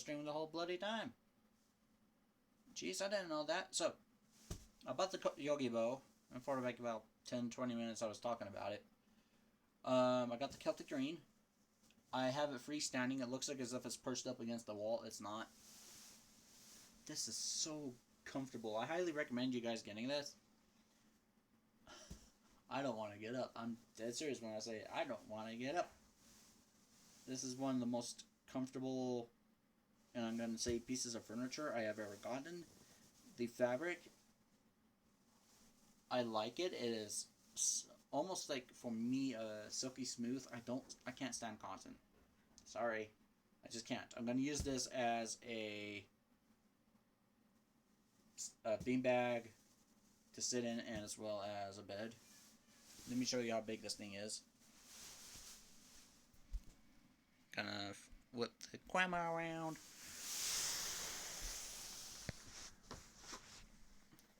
stream the whole bloody time. Jeez, I didn't know that. So, about the Yogibo, and for like about 10-20 minutes I was talking about it. I got the Celtic green. I have it freestanding. It looks like as if it's perched up against the wall. It's not. This is so comfortable. I highly recommend you guys getting this. I don't want to get up. I'm dead serious when I say I don't want to get up. This is one of the most comfortable, and I'm going to say pieces of furniture I have ever gotten. The fabric, I like it. It is almost like, for me, silky smooth. I can't stand cotton. Sorry. I just can't. I'm going to use this as a beanbag to sit in, and as well as a bed. Let me show you how big this thing is. Kind of whip the camera around.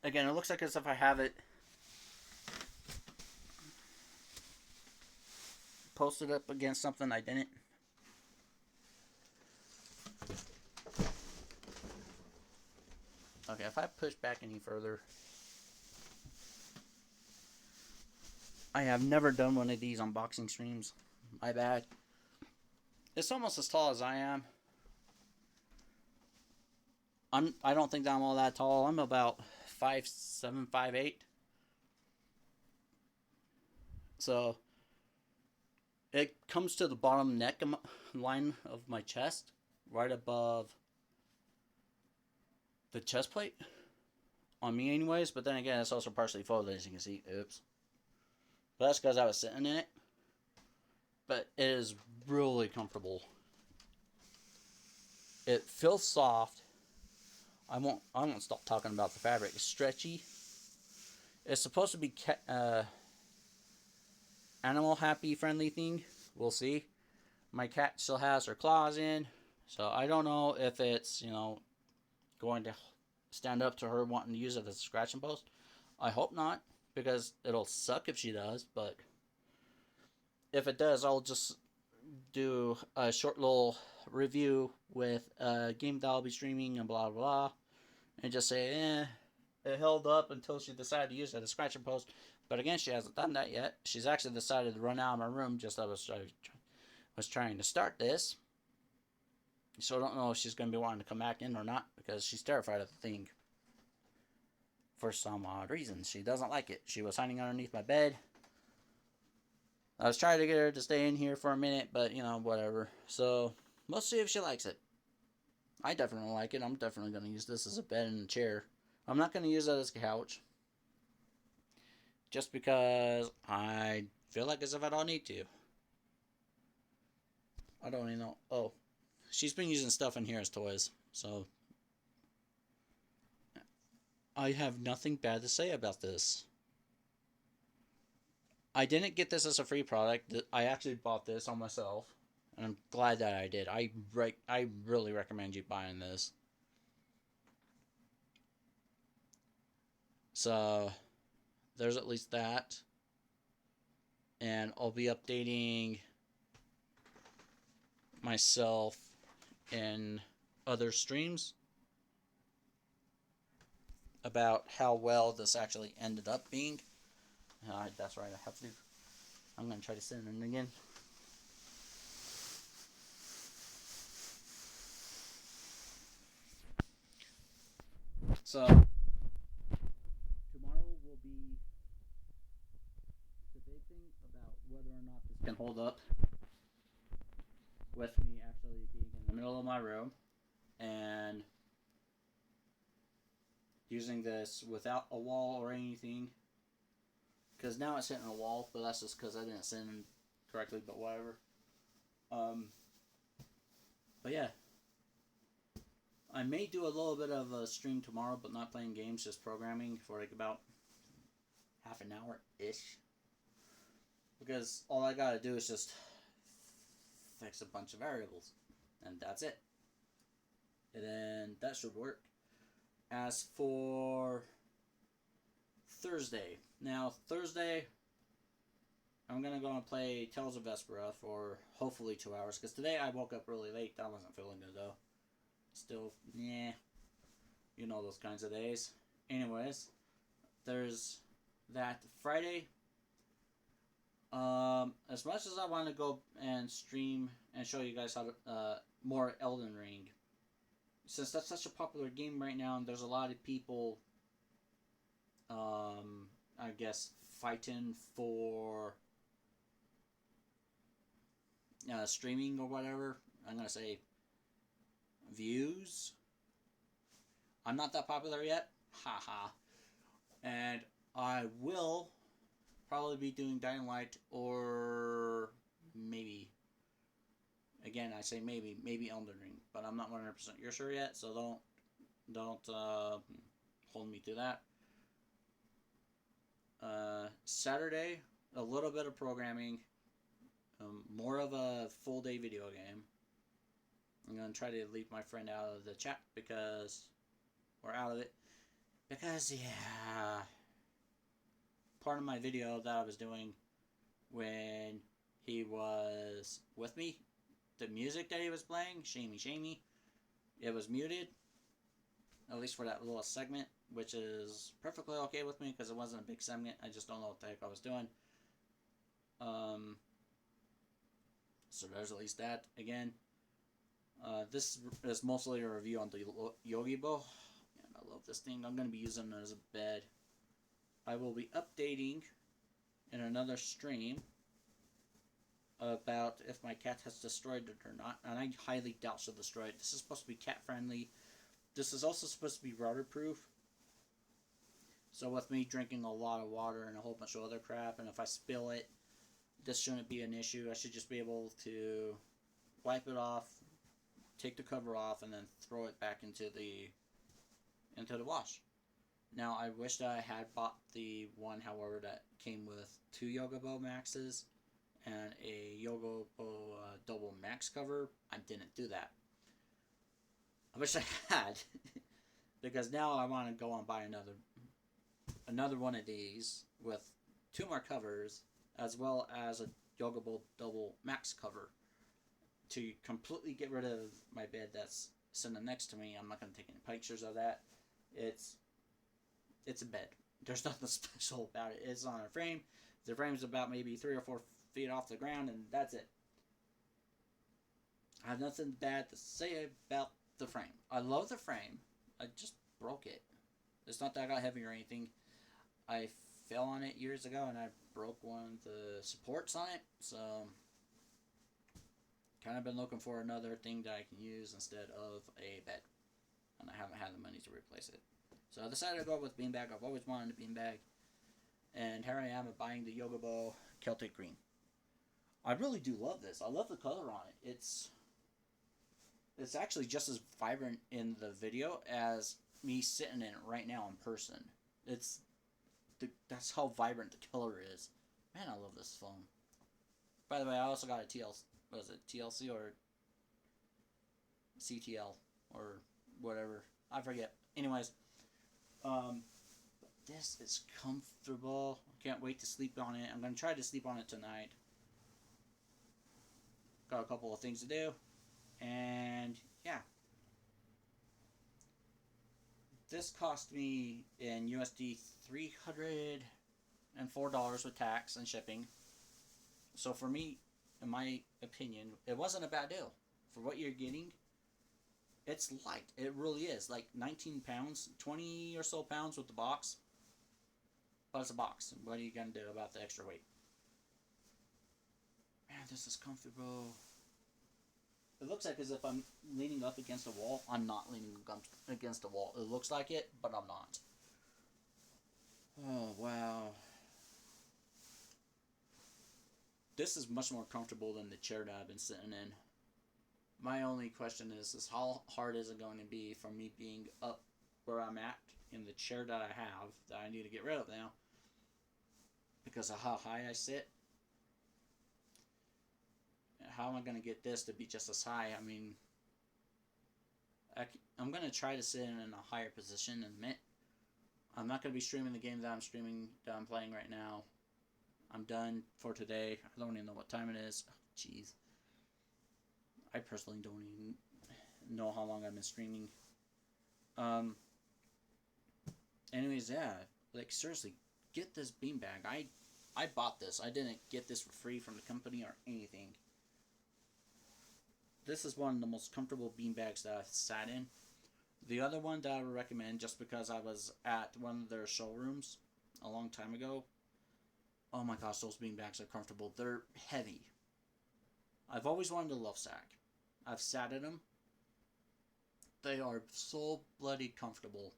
Again, it looks like as if I have it posted up against something. I didn't. Okay, if I push back any further, I have never done one of these unboxing streams. My bad. It's almost as tall as I am. I don't think that I'm all that tall. I'm about 5'7", 5'8". So it comes to the bottom neck line of my chest, right above the chest plate. On me anyways, but then again, it's also partially folded, as you can see. Oops. But that's because I was sitting in it. But it is really comfortable. It feels soft. I won't stop talking about the fabric. It's stretchy. It's supposed to be animal happy friendly thing. We'll see. My cat still has her claws in, so I don't know if it's, going to stand up to her wanting to use it as a scratching post. I hope not, because it'll suck if she does, but if it does, I'll just do a short little review with a game that I'll be streaming and blah blah, and just say, it held up until she decided to use it as a scratching post. But again, she hasn't done that yet. She's actually decided to run out of my room just as I was trying to start this. So I don't know if she's going to be wanting to come back in or not, because she's terrified of the thing. For some odd reason. She doesn't like it. She was hiding underneath my bed. I was trying to get her to stay in here for a minute, but, whatever. So, we'll see if she likes it. I definitely like it. I'm definitely going to use this as a bed and a chair. I'm not going to use it as a couch. Just because I feel like as if I don't need to. I don't even know. Oh. She's been using stuff in here as toys. So, I have nothing bad to say about this. I didn't get this as a free product. I actually bought this on myself. And I'm glad that I did. I really recommend you buying this. So, there's at least that. And I'll be updating myself in other streams about how well this actually ended up being. That's right, I have to. I'm going to try to send it in again. So, tomorrow will be the big thing about whether or not this can hold up with me actually being in the middle of my room and using this without a wall or anything. Because now it's hitting a wall, but that's just because I didn't send it correctly, but whatever. But yeah. I may do a little bit of a stream tomorrow, but not playing games, just programming for like about half an hour-ish. Because all I gotta do is just fix a bunch of variables. And that's it. And then that should work. As for Thursday. Now, Thursday, I'm going to go and play Tales of Vesperia for hopefully 2 hours. Because today I woke up really late. I wasn't feeling good, though. still, yeah, you know those kinds of days. Anyways, there's that Friday. As much as I want to go and stream and show you guys how to more Elden Ring, since that's such a popular game right now, and there's a lot of people, I guess, fighting for streaming or whatever. I'm gonna say views. I'm not that popular yet, haha, and I will probably be doing Dying Light or maybe. Again, I say maybe Elden Ring, but I'm not 100% sure yet. So don't hold me to that. Saturday, a little bit of programming, more of a full day video game. I'm gonna try to leave my friend out of the chat because we're out of it. Because yeah, part of my video that I was doing when he was with me, the music that he was playing, shamey, it was muted, at least for that little segment, which is perfectly okay with me because it wasn't a big segment. I just don't know what the heck I was doing. So there's at least that. Again, this is mostly a review on the Yogibo. And I love this thing. I'm going to be using it as a bed. I will be updating in another stream about if my cat has destroyed it or not, and I highly doubt she'll destroy it. This is supposed to be cat friendly. This is also supposed to be waterproof. So with me drinking a lot of water and a whole bunch of other crap, and if I spill it, this shouldn't be an issue. I should just be able to wipe it off, take the cover off, and then throw it back into the wash. Now I wish that I had bought the one, however, that came with 2 Yogibo Maxes and a Yogibo double max cover. I didn't do that. I wish I had, because now I want to go and buy another one of these with 2 more covers, as well as a Yogibo double max cover to completely get rid of my bed that's sitting next to me. I'm not going to take any pictures of that. It's a bed. There's nothing special about it. It's on a frame. The frame's about maybe 3 or 4 feet off the ground, and that's it. I have nothing bad to say about the frame. I love the frame. I just broke it. It's not that I got heavy or anything. I fell on it years ago, and I broke one of the supports on it, so kind of been looking for another thing that I can use instead of a bed, and I haven't had the money to replace it. So I decided to go with beanbag. I've always wanted a beanbag, and here I am buying the Yogibo Celtic Green. I really do love this. I love the color on it. It's actually just as vibrant in the video as me sitting in it right now in person. That's how vibrant the color is. Man, I love this phone. By the way, I also got a TLC or CTL or whatever. I forget. Anyways, this is comfortable. Can't wait to sleep on it. I'm going to try to sleep on it tonight. Got a couple of things to do. And yeah. This cost me in USD $304 with tax and shipping. So for me, in my opinion, it wasn't a bad deal. For what you're getting, it's light. It really is. Like 19 pounds, 20 or so pounds with the box. But it's a box. What are you going to do about the extra weight? Man, this is comfortable. It looks like as if I'm leaning up against a wall. I'm not leaning against a wall. It looks like it, but I'm not. Oh, wow. This is much more comfortable than the chair that I've been sitting in. My only question is how hard is it going to be for me being up where I'm at in the chair that I have that I need to get rid of now because of how high I sit? How am I going to get this to be just as high? I mean, I'm going to try to sit in a higher position in a minute. I'm not going to be streaming the game that I'm playing right now. I'm done for today. I don't even know what time it is. Oh, jeez. I personally don't even know how long I've been streaming. Um, anyways, yeah, like seriously, get this beanbag. I bought this. I didn't get this for free from the company or anything. This is one of the most comfortable beanbags that I've sat in. The other one that I would recommend, just because I was at one of their showrooms a long time ago. Oh my gosh, those beanbags are comfortable. They're heavy. I've always wanted a love sack. I've sat in them. They are so bloody comfortable.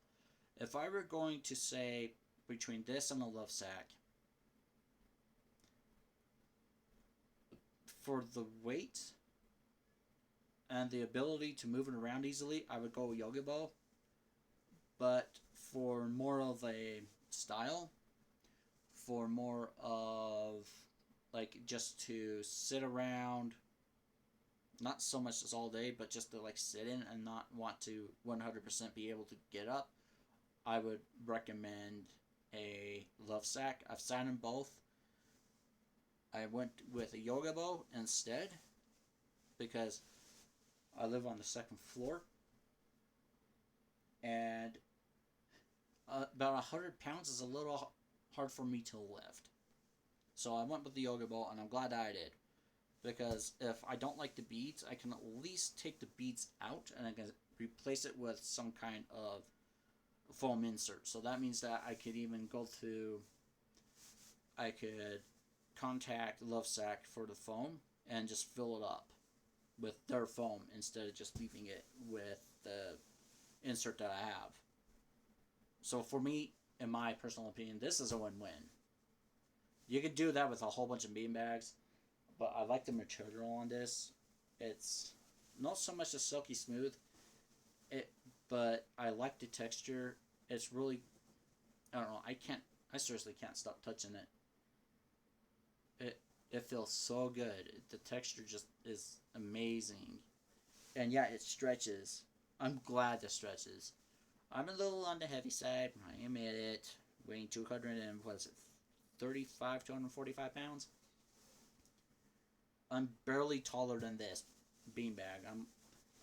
If I were going to say between this and a love sack, for the weight and the ability to move it around easily, I would go Yogibo. But for more of a style, for more of like just to sit around, not so much as all day, but just to like sit in and not want to 100% be able to get up, I would recommend a love sack. I've sat in both. I went with a Yogibo instead because I live on the second floor and about 100 pounds is a little hard for me to lift. So I went with the Yogibo and I'm glad I did. Because if I don't like the beads, I can at least take the beads out and I can replace it with some kind of foam insert. So that means that I could even go to, I could contact Lovesac for the foam and just fill it up with their foam instead of just leaving it with the insert that I have. So for me, in my personal opinion, this is a win-win. You could do that with a whole bunch of beanbags, but I like the material on this. It's not so much a silky smooth, but I like the texture. It's really, I don't know, I seriously can't stop touching it. It feels so good. The texture just is amazing. And yeah, it stretches. I'm glad it stretches. I'm a little on the heavy side, I admit it. Weighing 200 and what is it, 35, 245 pounds? I'm barely taller than this beanbag.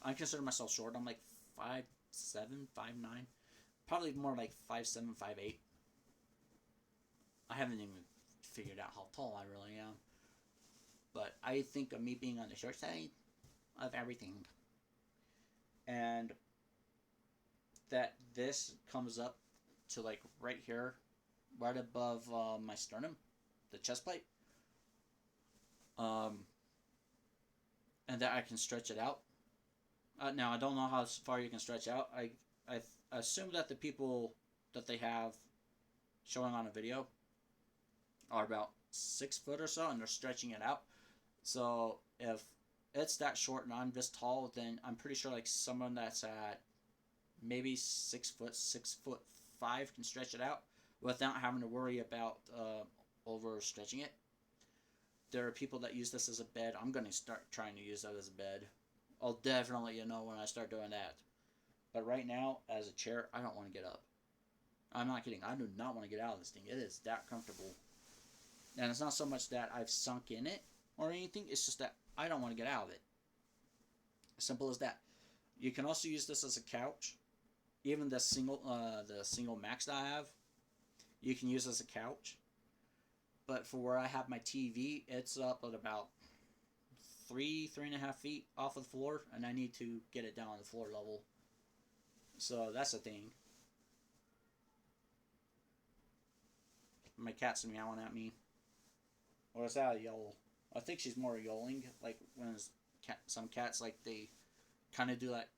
I consider myself short. I'm like 5'7", 5'9", probably more like 5'7", 5'8". I haven't even figured out how tall I really am. But I think of me being on the short side of everything. And that this comes up to like right here, right above my sternum, the chest plate. And that I can stretch it out. Now, I don't know how far you can stretch out. I assume that the people that they have showing on a video are about 6 foot or so, and they're stretching it out. So if it's that short and I'm this tall, then I'm pretty sure like someone that's at maybe 6 foot, 6'5" can stretch it out without having to worry about overstretching it. There are people that use this as a bed. I'm going to start trying to use that as a bed. I'll definitely let you know when I start doing that. But right now, as a chair, I don't want to get up. I'm not kidding. I do not want to get out of this thing. It is that comfortable. And it's not so much that I've sunk in it or anything. It's just that I don't want to get out of it. Simple as that. You can also use this as a couch. Even the single Max that I have, you can use as a couch. But for where I have my TV, it's up at about 3.5 feet off of the floor, and I need to get it down on the floor level. So that's the thing. My cat's meowing at me. Or is that a yowl? I think she's more yowling. Like when some cats, like they kind of do that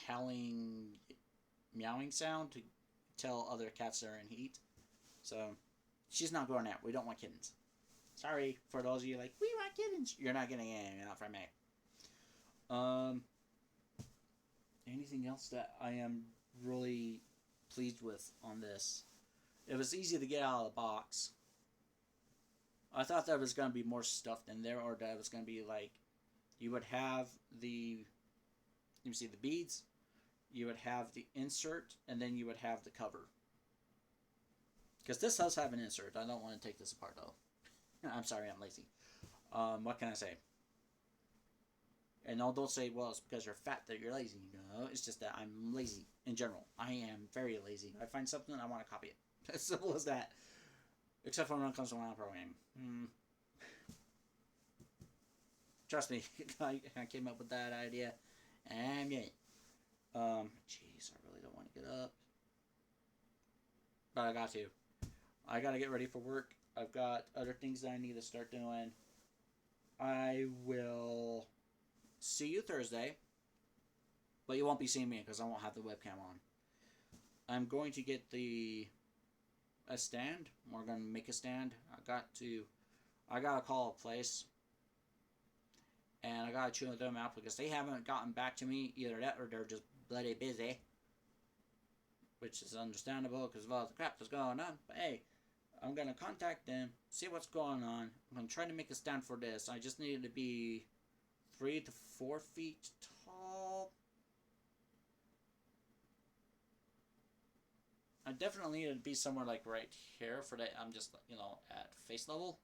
howling, meowing sound to tell other cats they're in heat. So she's not going out. We don't want kittens. Sorry for those of you like, we want kittens. You're not getting any out from me. Anything else that I am really pleased with on this? It was easy to get out of the box. I thought there was going to be more stuff in there, or that it was going to be like, you would have the beads, you would have the insert, and then you would have the cover. Because this does have an insert. I don't want to take this apart though. I'm sorry, I'm lazy. What can I say? And don't say, well, it's because you're fat that you're lazy. No, it's just that I'm lazy in general. I am very lazy. I find something, I want to copy it. As simple as that. Except for when it comes to online programming. Trust me, I came up with that idea. And yeah. Jeez, I really don't want to get up. But I got to. I got to get ready for work. I've got other things that I need to start doing. I will see you Thursday. But you won't be seeing me because I won't have the webcam on. I'm going to get a stand. We're going to make a stand. I got to call a place. And I got to chew them out because they haven't gotten back to me. Either that or they're just bloody busy. Which is understandable because of all the crap that's going on. But hey, I'm going to contact them, see what's going on. I'm going to try to make a stand for this. I just need it to be 3 to 4 feet tall. I definitely need it to be somewhere like right here for that. I'm just, at face level.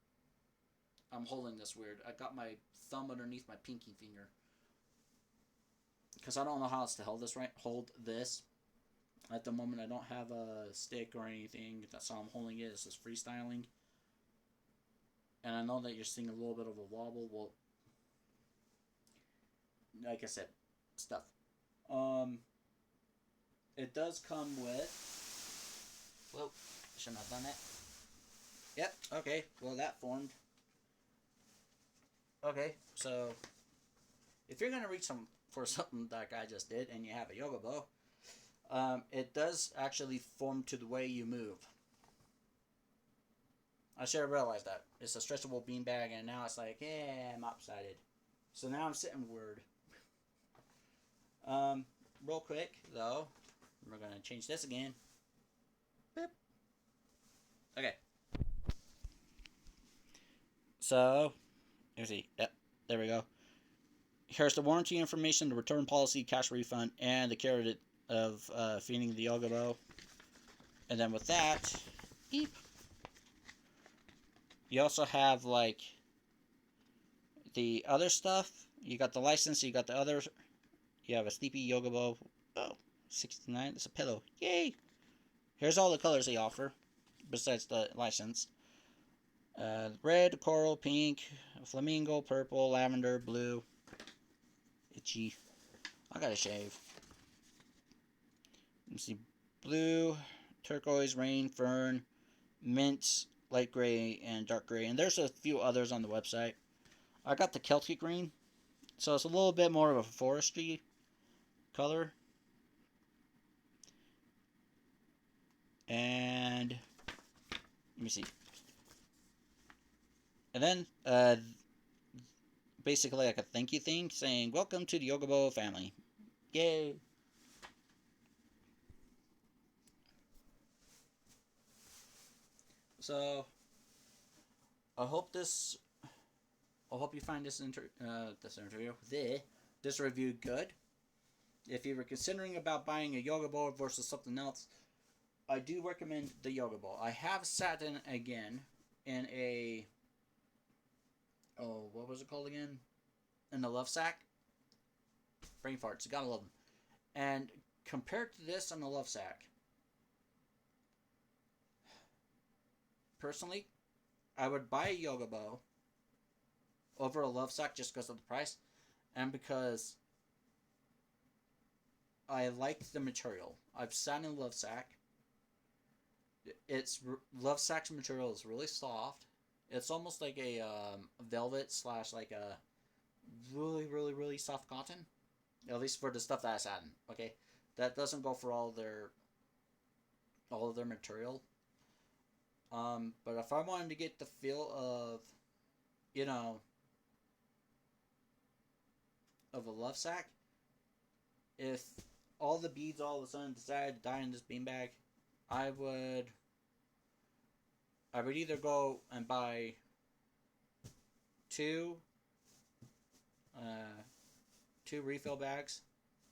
I'm holding this weird. I got my thumb underneath my pinky finger. Because I don't know how else to hold this. At the moment, I don't have a stick or anything. That's how I'm holding it. It's just freestyling. And I know that you're seeing a little bit of a wobble. Well, like I said, stuff. It does come with... Whoa, shouldn't have done that. Yep, okay. Well, that formed. Okay, so if you're going to reach for something like I just did and you have a Yogibo, it does actually form to the way you move. I should have realized that. It's a stretchable beanbag, and now it's like, yeah, I'm lopsided. So now I'm sitting weird. Real quick, though, we're going to change this again. Boop. Okay. So, let's see. Yep, there we go. Here's the warranty information, the return policy, cash refund, and the carrot of feeding the Yogibo. And then with that, beep. You also have like the other stuff. You got the license, you got the other. You have a Sleepy Yogibo. Oh, 69. It's a pillow. Yay! Here's all the colors they offer, besides the license. Red, coral, pink, flamingo, purple, lavender, blue. Itchy. I gotta shave. Let's see. Blue, turquoise, rain, fern, mint, light gray, and dark gray. And there's a few others on the website. I got the Celtic green. So it's a little bit more of a forestry color. And let me see. And then basically like a thank you thing saying welcome to the Yogibo family. Yay. So I hope you find this review good. If you were considering about buying a Yogibo versus something else, I do recommend the Yogibo. I have sat in again in a what was it called again? In the love sack. Brain farts, gotta love them. And compared to this on the love sack, personally, I would buy a Yogibo over a love sack just because of the price, and because I like the material. I've sat in love sack. Love sack's material is really soft. It's almost like a velvet / like a really, really, really soft cotton. At least for the stuff that I sat in. Okay, that doesn't go for all of their material. But if I wanted to get the feel of, of a love sack, if all the beads all of a sudden decided to die in this beanbag, I would either go and buy two refill bags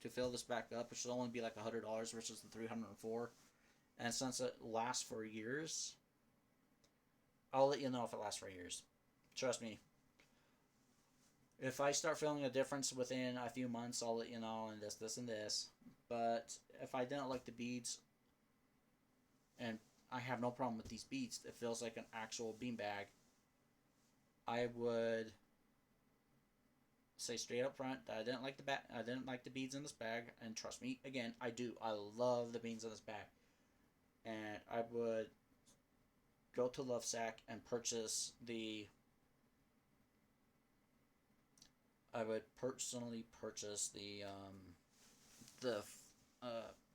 to fill this back up, which should only be like $100 versus the $304. And since it lasts for years, I'll let you know if it lasts for years. Trust me. If I start feeling a difference within a few months, I'll let you know, and this, and this. But if I didn't like the beads, and I have no problem with these beads, it feels like an actual beanbag, I would say straight up front that I didn't like I didn't like the beads in this bag, and trust me, again, I do. I love the beads in this bag, and I would go to Lovesac and purchase the. I would personally purchase the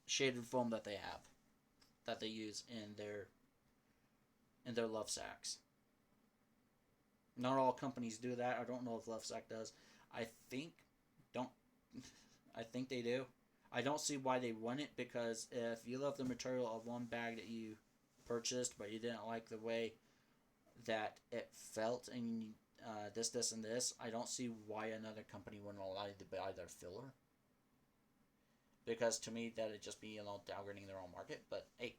shaded foam that they have, that they use in their Lovesac's. Not all companies do that. I don't know if Lovesac does. I think don't. I think they do. I don't see why they wouldn't, because if you love the material of one bag that you purchased, but you didn't like the way that it felt, and this, and this, I don't see why another company wouldn't allow you to buy their filler. Because to me, that'd just be, downgrading their own market. But hey,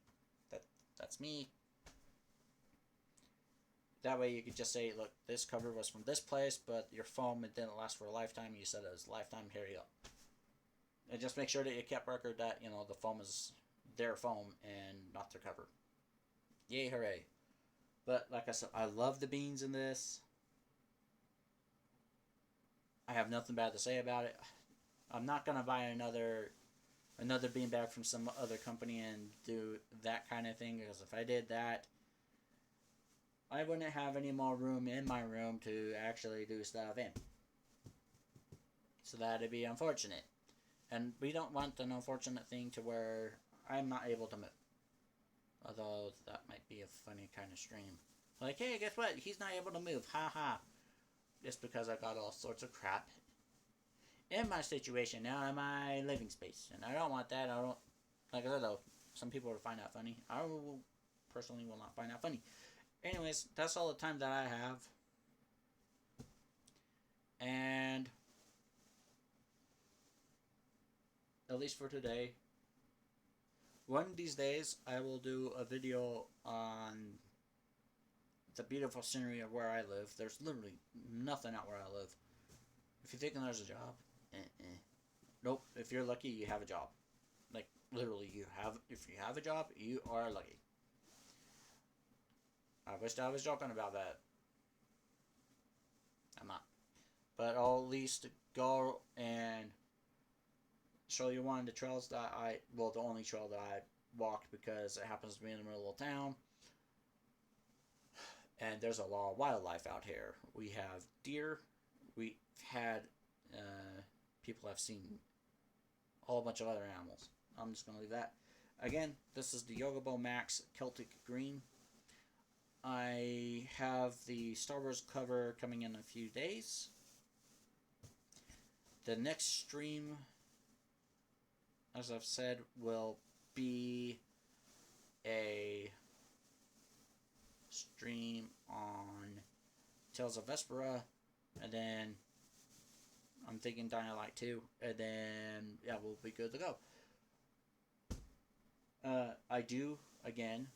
that's me. That way you could just say, look, this cover was from this place, but your foam, it didn't last for a lifetime. You said it was lifetime. Here you go. And just make sure that you kept record that, the foam is their foam and not their cover. Yay, hooray. But like I said, I love the beans in this. I have nothing bad to say about it. I'm not going to buy another beanbag from some other company and do that kind of thing, because if I did that, I wouldn't have any more room in my room to actually do stuff in. So that'd be unfortunate. And we don't want an unfortunate thing to where I'm not able to move. Although that might be a funny kind of stream. Like, hey, guess what? He's not able to move. Ha ha. Just because I got all sorts of crap in my situation now, in my living space. And I don't want that. I don't. Like I said, though, some people will find that funny. I personally will not find that funny. Anyways, that's all the time that I have. And at least for today, one of these days I will do a video on the beautiful scenery of where I live. There's literally nothing out where I live. If you're thinking there's a job, nope. If you're lucky, you have a job. Like, literally, if you have a job, you are lucky. I wished I was joking about that. I'm not. But I'll at least go and show you one of the trails that the only trail that I walked, because it happens to be in the middle of town. And there's a lot of wildlife out here. We have deer. We've had, people have seen a whole bunch of other animals. I'm just going to leave that. Again, this is the Yogibo Max Celtic Green. I have the Star Wars cover coming in a few days. The next stream, as I've said, will be a stream on Tales of Vespera, and then I'm thinking Dying Light 2, and then, yeah, we'll be good to go. I do, again,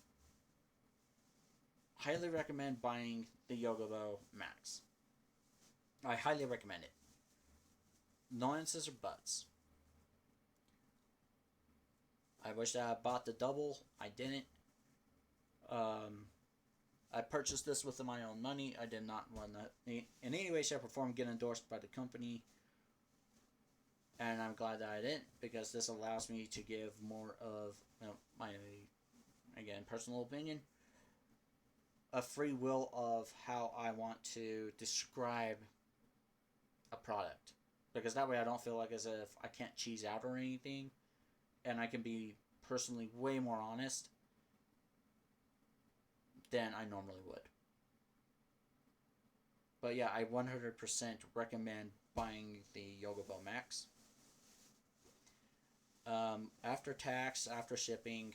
highly recommend buying the Yogibo Max. I highly recommend it. No answers or buts. I wish that I bought the double. I didn't. I purchased this with my own money. I did not want to, in any way, shape, or form, get endorsed by the company. And I'm glad that I didn't, because this allows me to give more of, my, again, personal opinion, a free will of how I want to describe a product. Because that way I don't feel like as if I can't cheese out or anything, and I can be personally way more honest than I normally would. But yeah, I 100% recommend buying the Yogibo Max. After tax, after shipping,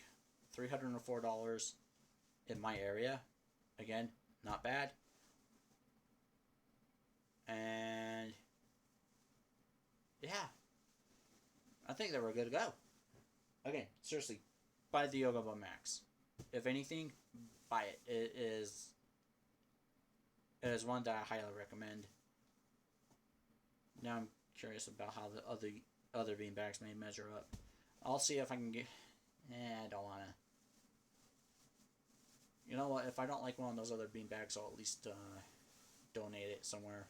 $304 in my area. Again, not bad. And yeah, I think that we're good to go. Again, seriously, buy the Yogibo Max. If anything, buy it. It is one that I highly recommend. Now I'm curious about how the other beanbags may measure up. I'll see if I can get. I don't want to. You know what? If I don't like one of those other beanbags, I'll at least donate it somewhere.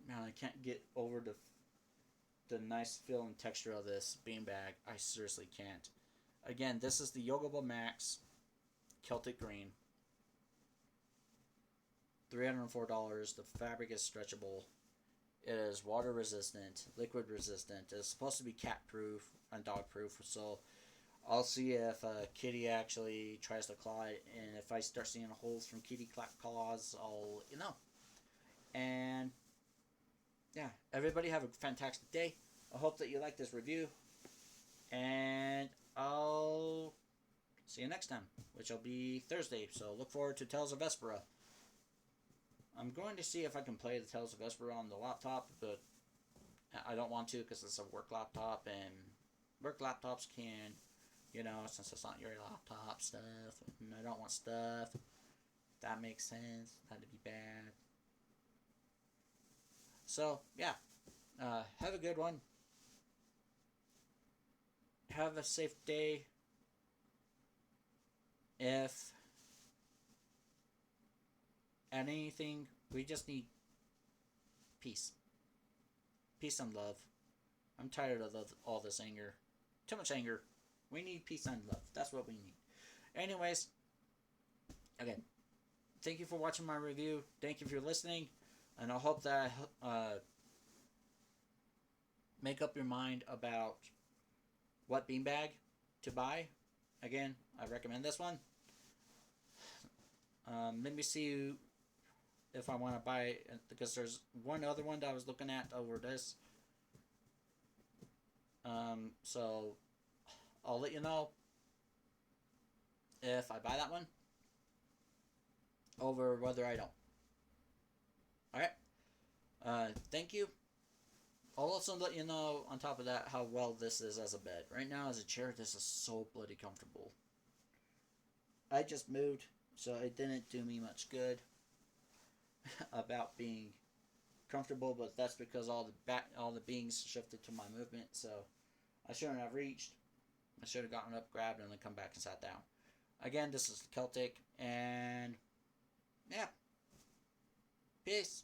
Man, I can't get over the nice feel and texture of this beanbag. I seriously can't. Again, this is the Yogibo Max Celtic Green. $304. The fabric is stretchable. It is water resistant, liquid resistant. It's supposed to be cat proof and dog proof. So I'll see if Kitty actually tries to claw it, and if I start seeing holes from Kitty claws, I'll And yeah, everybody have a fantastic day. I hope that you like this review, and I'll see you next time, which will be Thursday. So look forward to Tales of Vespera. I'm going to see if I can play the Tales of Vespera on the laptop, but I don't want to because it's a work laptop, and work laptops can, since it's not your laptop stuff, and I don't want stuff. That makes sense. That'd be bad. So, yeah. Have a good one. Have a safe day. If anything, we just need peace. Peace and love. I'm tired of all this anger. Too much anger. We need peace and love. That's what we need. Anyways, again, thank you for watching my review. Thank you for listening. And I hope that make up your mind about what beanbag to buy. Again, I recommend this one. Let me see if I want to buy it, because there's one other one that I was looking at over this. So I'll let you know if I buy that one over whether I don't. Alright. Thank you. I'll also let you know, on top of that, how well this is as a bed. Right now, as a chair, this is so bloody comfortable. I just moved, so it didn't do me much good about being comfortable, but that's because all the beings shifted to my movement, so I shouldn't have reached. I should have gotten up, grabbed, and then come back and sat down. Again, this is Celtic, and yeah. Peace.